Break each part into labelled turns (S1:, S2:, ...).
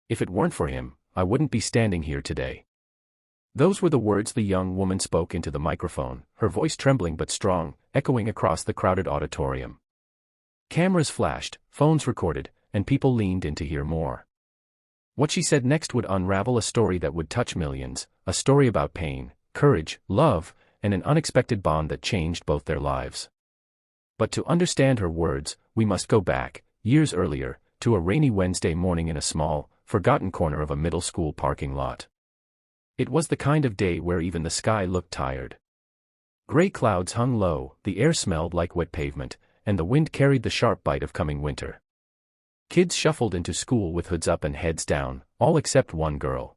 S1: If it weren't for him, I wouldn't be standing here today. Those were the words the young woman spoke into the microphone, her voice trembling but strong, echoing across the crowded auditorium. Cameras flashed, phones recorded, and people leaned in to hear more. What she said next would unravel a story that would touch millions, a story about pain, courage, love, and an unexpected bond that changed both their lives. But to understand her words, we must go back, years earlier, to a rainy Wednesday morning in a small, forgotten corner of a middle school parking lot. It was the kind of day where even the sky looked tired. Gray clouds hung low, the air smelled like wet pavement, and the wind carried the sharp bite of coming winter. Kids shuffled into school with hoods up and heads down, all except one girl.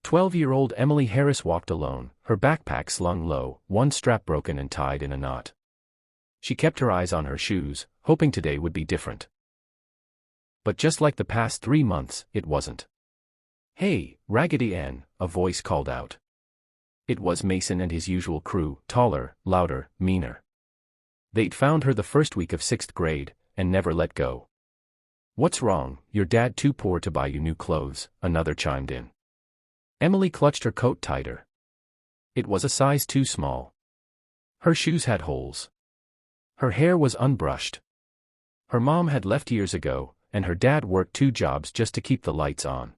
S1: 12-year-old Emily Harris walked alone, her backpack slung low, one strap broken and tied in a knot. She kept her eyes on her shoes, hoping today would be different. But just like the past 3 months, it wasn't. "Hey, Raggedy Ann," a voice called out. It was Mason and his usual crew, taller, louder, meaner. They'd found her the first week of 6th grade, and never let go. "What's wrong, your dad too poor to buy you new clothes?" another chimed in. Emily clutched her coat tighter. It was a size too small. Her shoes had holes. Her hair was unbrushed. Her mom had left years ago, and her dad worked 2 jobs just to keep the lights on.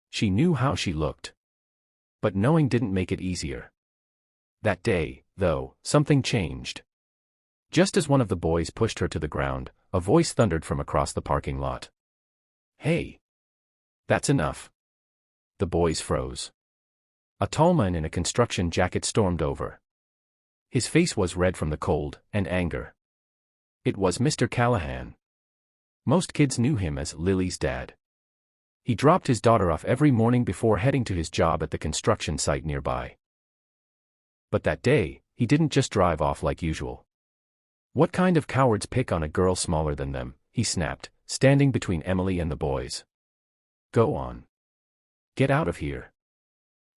S1: She knew how she looked. But knowing didn't make it easier. That day, though, something changed. Just as one of the boys pushed her to the ground, a voice thundered from across the parking lot. "Hey! That's enough." The boys froze. A tall man in a construction jacket stormed over. His face was red from the cold and anger. It was Mr. Callahan. Most kids knew him as Lily's dad. He dropped his daughter off every morning before heading to his job at the construction site nearby. But that day, he didn't just drive off like usual. "What kind of cowards pick on a girl smaller than them?" he snapped, standing between Emily and the boys. "Go on. Get out of here."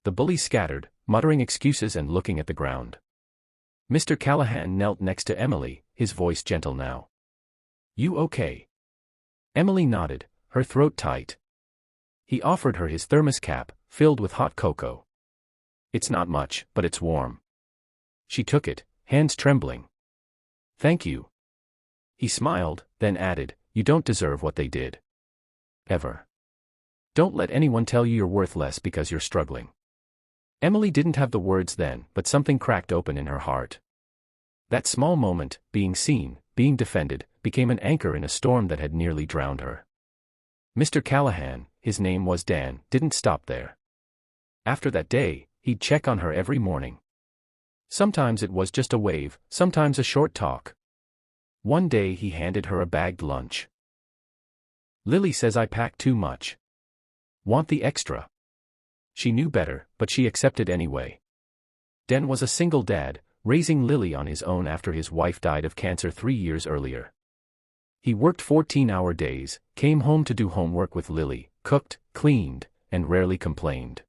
S1: The bullies scattered, muttering excuses and looking at the ground. Mr. Callahan knelt next to Emily, his voice gentle now. "You okay?" Emily nodded, her throat tight. He offered her his thermos cap, filled with hot cocoa. "It's not much, but it's warm." She took it, hands trembling. "Thank you." He smiled, then added, "You don't deserve what they did. Ever. Don't let anyone tell you you're worth less because you're struggling." Emily didn't have the words then, but something cracked open in her heart. That small moment, being seen, being defended, became an anchor in a storm that had nearly drowned her. Mr. Callahan, his name was Dan, didn't stop there. After that day, he'd check on her every morning. Sometimes it was just a wave, sometimes a short talk. One day he handed her a bagged lunch. "Lily says I pack too much. Want the extra?" She knew better, but she accepted anyway. Dan was a single dad, raising Lily on his own after his wife died of cancer 3 years earlier. He worked 14-hour days, came home to do homework with Lily, cooked, cleaned, and rarely complained.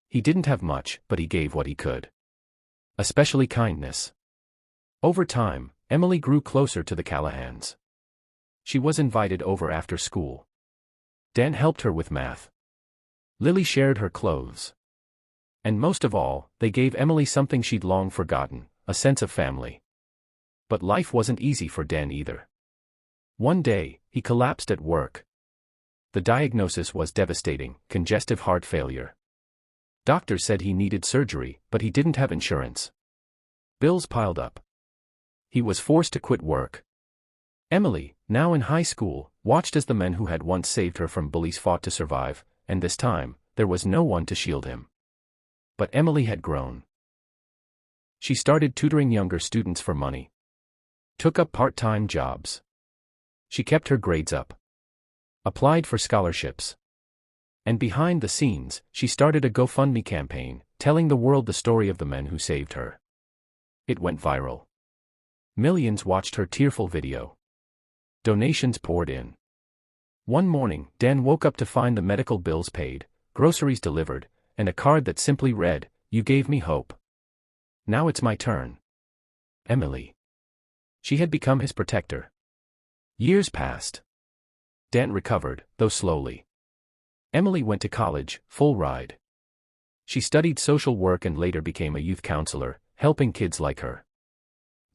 S1: He didn't have much, but he gave what he could. Especially kindness. Over time, Emily grew closer to the Callahans. She was invited over after school. Dan helped her with math. Lily shared her clothes. And most of all, they gave Emily something she'd long forgotten, a sense of family. But life wasn't easy for Dan either. One day, he collapsed at work. The diagnosis was devastating: congestive heart failure. Doctors said he needed surgery, but he didn't have insurance. Bills piled up. He was forced to quit work. Emily, now in high school, watched as the men who had once saved her from bullies fought to survive, and this time, there was no one to shield him. But Emily had grown. She started tutoring younger students for money. Took up part-time jobs. She kept her grades up. Applied for scholarships. And behind the scenes, she started a GoFundMe campaign, telling the world the story of the men who saved her. It went viral. Millions watched her tearful video. Donations poured in. One morning, Dan woke up to find the medical bills paid, groceries delivered, and a card that simply read, "You gave me hope. Now it's my turn." Emily. She had become his protector. Years passed. Dan recovered, though slowly. Emily went to college, full ride. She studied social work and later became a youth counselor, helping kids like her.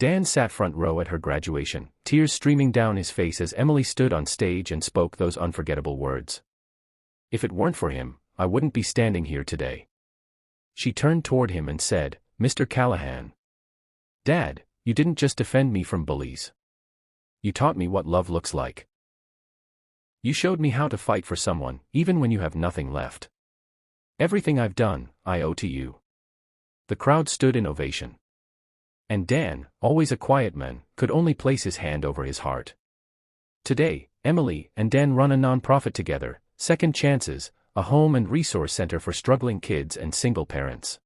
S1: Dan sat front row at her graduation, tears streaming down his face as Emily stood on stage and spoke those unforgettable words. "If it weren't for him, I wouldn't be standing here today." She turned toward him and said, "Mr. Callahan. Dad, you didn't just defend me from bullies. You taught me what love looks like. You showed me how to fight for someone, even when you have nothing left. Everything I've done, I owe to you." The crowd stood in ovation. And Dan, always a quiet man, could only place his hand over his heart. Today, Emily and Dan run a nonprofit together, Second Chances, a home and resource center for struggling kids and single parents.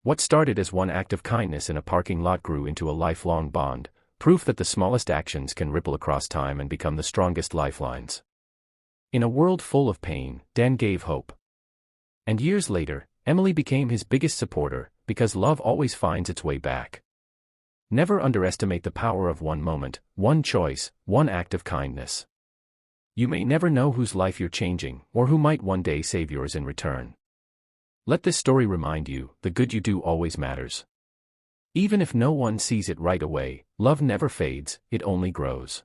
S1: What started as one act of kindness in a parking lot grew into a lifelong bond, proof that the smallest actions can ripple across time and become the strongest lifelines. In a world full of pain, Dan gave hope. And years later, Emily became his biggest supporter, because love always finds its way back. Never underestimate the power of one moment, one choice, one act of kindness. You may never know whose life you're changing, or who might one day save yours in return. Let this story remind you, the good you do always matters. Even if no one sees it right away, love never fades, it only grows.